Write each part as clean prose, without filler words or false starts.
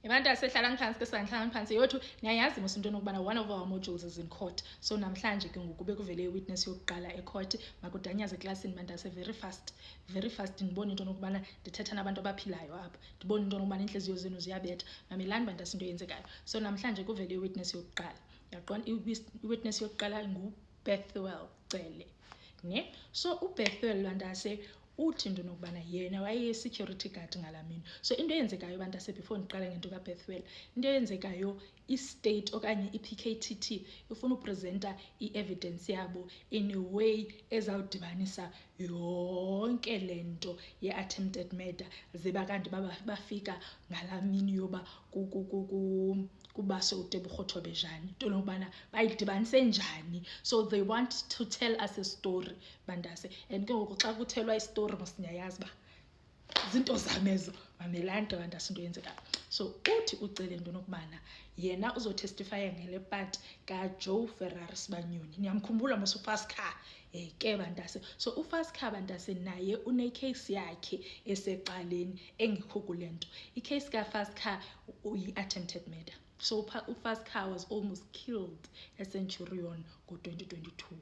abantu asehlala phansi ke sanhlala phansi yothu niyayazi mos into nokubana one of our modules is in court. So namhlanje ke ngoku bekuvele iwitness yokuqala ecourt makudanyaze eklasini bantase very fast ndibona into nokubana ndithetha nabantu abaphilayo apha ndibona into nokubana inhliziyo zenu ziyabetha mamelani bantase into yenzekayo. So namhlanje kuvele iwitness yokuqala yaqona iwitness yokuqala nguBethwel Cele ne. So uBethwel bantase uthi into nokubana yena waye-security guard ngalamini. So into eyenzekayo bantase before ndiqala ngento kaBethwel, into eyenzekayo i-state okanye i-PKTT ifuna upresenta i-evidence yabo in a way ezawudibanisa yonke lento ye-attempted murder ziba kanti bafika ngalamini yoba kubaso uTebogo-Tobejane into nokubana bayidibanise njani. So they want to tell us a story bantase, and ke ngoku xa kuthelwa istory mosiyayazi ba zinto zamezo mamelani bantase into yenzekayo. So uthi uCele into nokubana yena uzotestifya ngele part kaJoe Ferrari Sibanyoni. Niyamkhumbula mos uFascar ke bantase. So uFascar bantase naye une-case yakhe eseqaleni engekho kule nto. I-case kaFascar uyi-attempted murder. So uFascar was almost killed eCenturion ngo-2022.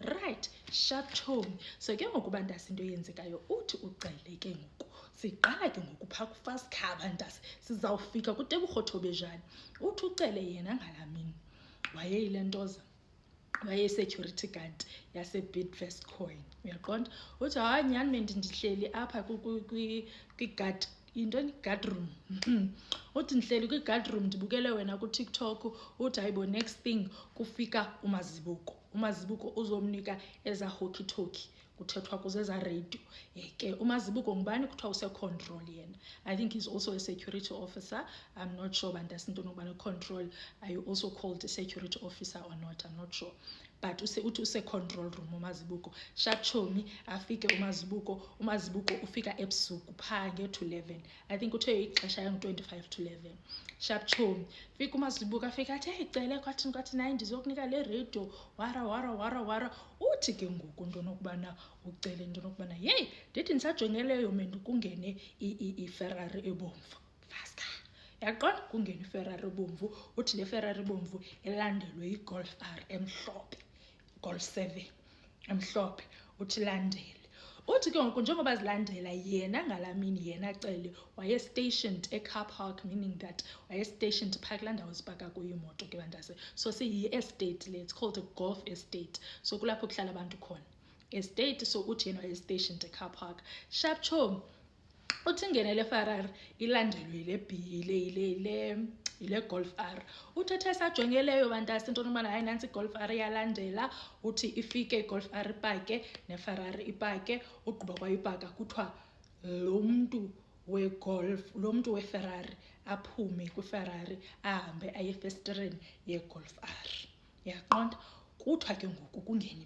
Right, sharp tone. So ke ngoku bantase into yenzekayo uthi uCele ke ngoku siqala ke ngoku phaa kuFascar bantase sizawufika kuTebogo-Tobejane. Uthi uCele yena ngalamini wayeyile ntoza waye-security guard yase-Bidvest Coin uyaqonda. Uthi hayi nyhani ndihleli apha kwi-guard yintoni guard room uthi ndihleli kwi-guard room ndibukele wena kuTikTok. Uthi hayibo next thing kufika uMazibuko uzomnika eza hockey-talkie kuthethwa kuze eza radio ke uMazibuko ngubani kuthiwa use-control yena. I think he's also a security officer. I'm not sure bantase into nokubana control are you also called a security officer or not, I'm not sure, but uthi use-control room uMazibuko. Sharp chomi afike uMazibuko ufika ebusuku phaa nge-to 11. I think uthe ixesha yangu-25 to 11. Sharp chomi fika uMazibuko afika athi hey Cele kwathini nayi ndizokunika le radio wara. Uthi ke ngoku into nokubana uCele into nokubana yeyi ndithi ndisajongeleyo mntu kungene iFerrari ebomvu Fascar yaqona kungena iFerrari ebomvu. Uthi le Ferrari ebomvu elandelwe iGolf R emhlophe Golf 7 emhlophe uthi landele. Uthi ke ngoku njengoba zilandela yena ngalamini yena Cele waye-stationed e-car park, meaning that waye-stationed phaa kulaa ndawo zipaka kuyo imoto ke bantase. So siyi-estate le, it's called a golf estate. So kulapho kuhlala abantu khona estate. So uthi yena waye-stationed e-car park. Sharp chom uthi ngenele Ferrari ilandelwe ile Golf R. Uthethe sajongeleyo bantase into nokubana hayi nantsi iGolf R yalandela. Uthi ifike iGolf R ipake neFerrari ipake. Ugqiba kwayipaka kuthiwa lo mntu weFerrari aphume kwiFerrari ahambe aye efestireni yeGolf R yaqonda. Kuthiwa ke ngoku kungena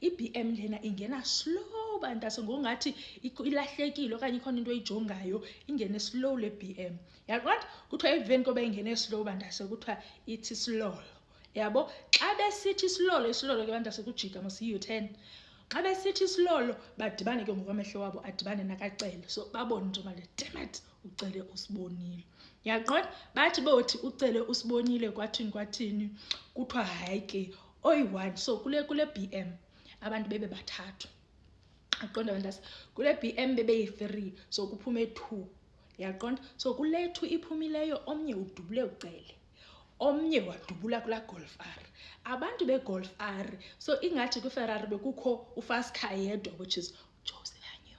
i-BM lena ingena slow bantase ngokungathi ilahlekile okanye ikhona into eyijongayo ingene slow le BM yaqonda. Kuthiwa emveni koba ingene slow bantase kuthiwa ithi slow yabo. Xa besithi slow ke bantase kujika mos i-U10. Xa besithi slow badibane ke ngokwamehlo wabo adibane nakaCele. So babone into mali damn it uCele usibonile yaqonda. Bathi bothi uCele usibonile kwathini kuthiwa hayi ke oyi-1. So kule BM abantu bebe bathathu yaqonda bantase. Kule BM bebeyi-3 so kuphume 2 yaqonda. So kule 2 iphumileyo omnye udubule uCele omnye wadubula kulaa Golf R. Abantu beGolf R so ingathi kwiFerrari bekukho uFascar yedwa which is uJoe Sibanyoni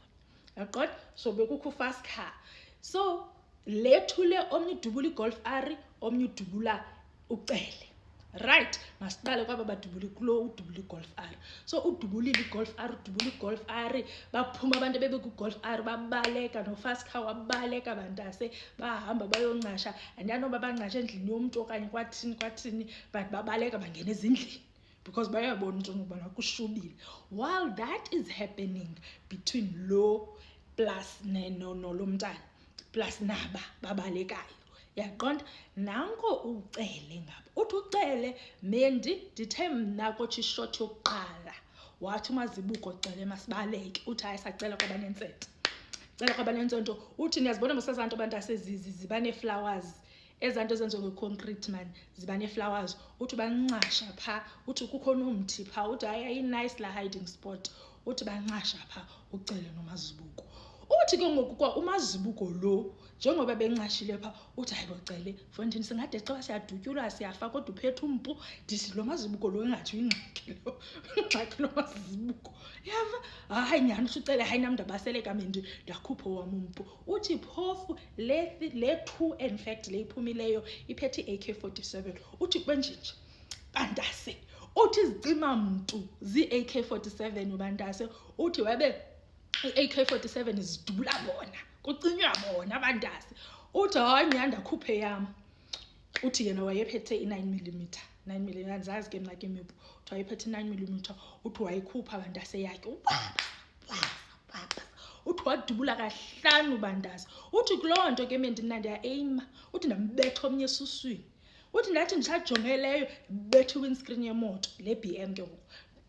yaqonda. So bekukho uFascar. So le 2 le omnye udubula iGolf R omnye udubula uCele. Right, masiqale kwaba badubuli kulo udubuli iGolf R. So udubulile iGolf R baphuma abantu bebe kuGolf R babaleka noFascar wabaleka bantase bahamba bayoncasha andiyanoba bancasha endlini yomntu okanye kwathini but babaleka bangena ezindlini because bayabona into nokubana kushubile. While that is happening between lo plus lo mntana plus naba babalekayo yaqonda. Nanko uCele ngapha uthi uCele mendi ndithe mna kothi ishot yokuqala wathi uMazibuko Cele masibaleke. Uthi hayi sacela kwabanentsete cela kwabanentsonto uthi niyazibona mosazanto bantase ziba nee-flowers ezanto ezenziwe nge-concrete man ziba nee-flowers uthi bancasha phaa uthi kukhona umthi phaa uthi hayi ayi-nice la hiding spot uthi bancasha phaa ucele nomazibuko uthi ke ngoku kwa umazibuko lo njengoba bencashile phaa uthi hayi bocele mfondini singade xa siyadutyulwa siyafa kodwa uphethe umpu ndithi lo mazibuko lo engathi ingxaki lo mazibuko yava hayi nyani ucele hayi nam ndabaseleka mendi ndakhupha wam umpu uthi phofu le 2 in fact le iphumileyo iphethe AK47 uthi kwenjenje bantase uthi izicima mntu zi-AK47 bantase uthi wabe i-AK47 izidubula bona kucinywa bona bantase uthi hayi nyani ndakhuphe yam uthi yena wayephethe i-9mm 9mm andizazi ke mna ke imipu uthi wayephethe i-9mm uthi wayikhupha bantase yakhe uthi wadubula kahlanu bantase uthi kuloo nto ke mna ndiya-aima uthi ndambetha omnye esuswini uthi ndathi ndisajongeleyo betha i-windscreen yemoto le BM ke ngoku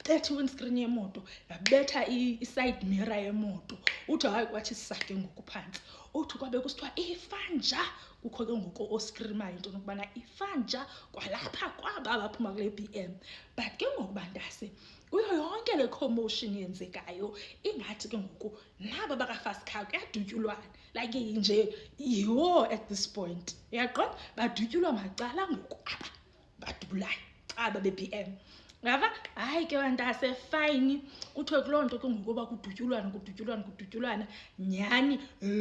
betha i-windscreen yemoto yabetha i-side mirror yemoto uthi hayi kwathi sisake ngoku phantsi uthi kwabe kusithiwa ifanja kukho ke ngoku oskrimayo into nokubana ifanja kwalapha kwaba abaphuma kule BM but ke ngoku bantase kuyo yonke le commotion yenzekayo ingathi ke ngoku naba baka-Fast Car kuyadutyulwana like nje yi-war at this point uyaqonda badutyulwa macala ngoku aba badubulayo aba be-BM ngava hayi ke bantase fine kuthiwe kuloo nto ke ngoku kudutyulwana nyhani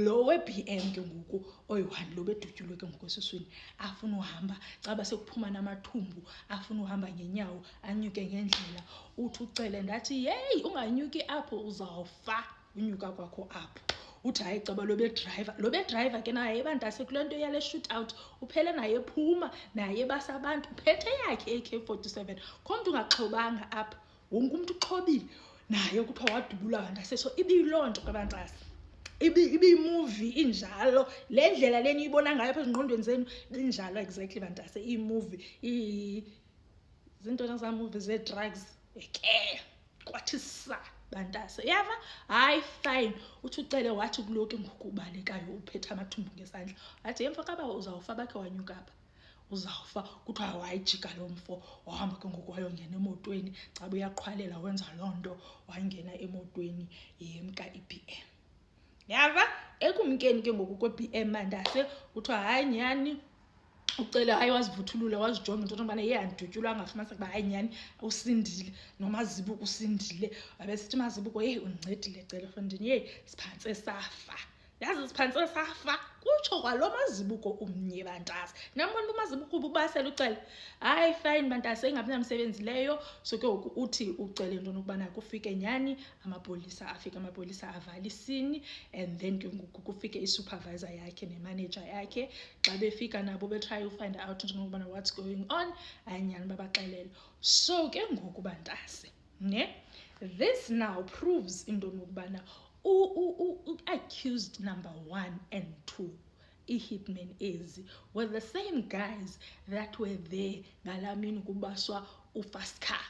lo we-BM ke ngoku oyi-1 lo bedutyulwe ke ngoku esiswini afuna uhamba xa basekuphuma namathumbu afuna uhamba ngenyawo anyuke ngendlela uthi ucele ndathi yeyi unganyuki apho uzawufa unyuka kwakho apho uthi hayi caba lo bedriver ke naye bantase kule nto yale shootout uphele naye phuma naye basabantu uphethe yakhe AK47 khomntu ungaxhobanga apha wonke umntu uxhobile naye kuthiwa wadubula bantase so ibiyiloo nto kabantase ibi-movie injalo le ndlela le niyibona ngayo apha ezingqondweni zenu injalo exactly bantase iyi-movie zinto naza-movie zee-drugs ke kwathi sa bantase yava hayi fine uthi ucele wathi kuloku ngoku ubalekayo uphethe amathumbu ngesandla wathi emfa kaba uzawufa bakhe wanyuka apha uzawufa kuthiwa wayijika lo mfo wahamba ke ngoku wayongena emotweni caba uyaqhwalela wenza loo nto wangena emotweni yemka i-BM yava ekumkeni ke ngoku kwe-BM bantase kuthiwa hayi nyani ucele hayi wazivuthulula wazijonga into nokubana andidutyulwa angafumanisa ukuba hayi nyani usindile nomazibuko usindile wabesithi mazibuko yeyi undincedile cele fondini yeyi siphantse safa yazi siphantse safa kutsho kwalo mazibuko umnye bantase nambona umazibuko ububasela ucele hayi fine bantase ingabi namsebenzi leyo so ke ngoku uthi ucele into nokubana kufike nyani amapolisa avala isini and then ke ngoku kufike isupervisor yakhe nemanager yakhe xa befika nabo betry ufind out into nokubana what's going on anyani babaxelele so ke ngoku bantase ne this now proves into nokubana accused number 1 and 2 i-hitman were the same guys that were there ngalamini kubaswa u-Fast Car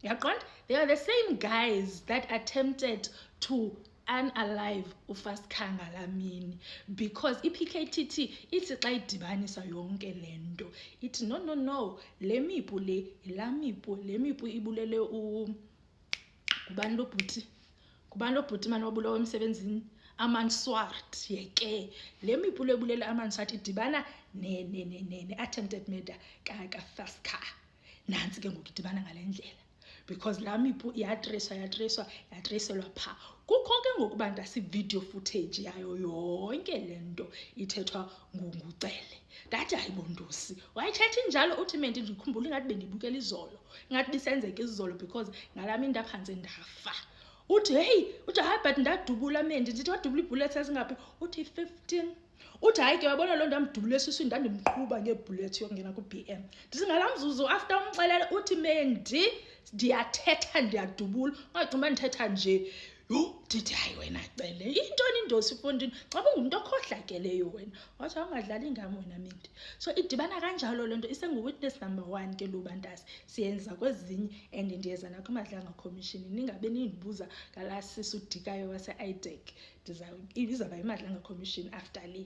yaqonda they are the same guys that attempted to unalive u-Fast Car ngalamini because i-PKTT ithi xa idibanisa yonke le nto ithi no le mipu le mipu ibulele kubani lo bhuti mani wabulawa emsebenzini Amanswart yeke le mipulo ebulele Amanswart idibana ne-attempted murder ka-Fast Car nansi ke ngoku idibana ngale ndlela because la mipu yatracelwa phaa kukho ke ngoku bantase video footage yayo yonke le nto ithethwa ngucele ndathi ayibondosi wayithetha injalo uthi mendi ndikhumbula ingathi bendibukela izolo ingathi bisenzeka izolo because ngalami ndaphantse ndafa uthi hey uthi hayi but ndadubula mendi ndithi wadubula ibullets ezingaphi uthi 15 uthi hayi ke wabona lo ndamdubula esiswini ndandimqhuba ngebullet yokungena ku-BM ndithi ngalamzuzu after umxelele uthi mendi ndiyathetha ndiyadubula ungagcina ndithetha nje yho ndithi hayi wena cele intoni indosi ifondini xa ungumntu okhohlakeleyo wena wathi awungadlali ingam wena Mindi. So idibana kanjalo le nto isengu-witness number 1 ke lo bantasi siyenza kwezinye and ndiyeza nakwiMadlanga Commission ningabe nindibuza ngalaa sisi udikayo wase-IDEC izawuba yiMadlanga Commission after le.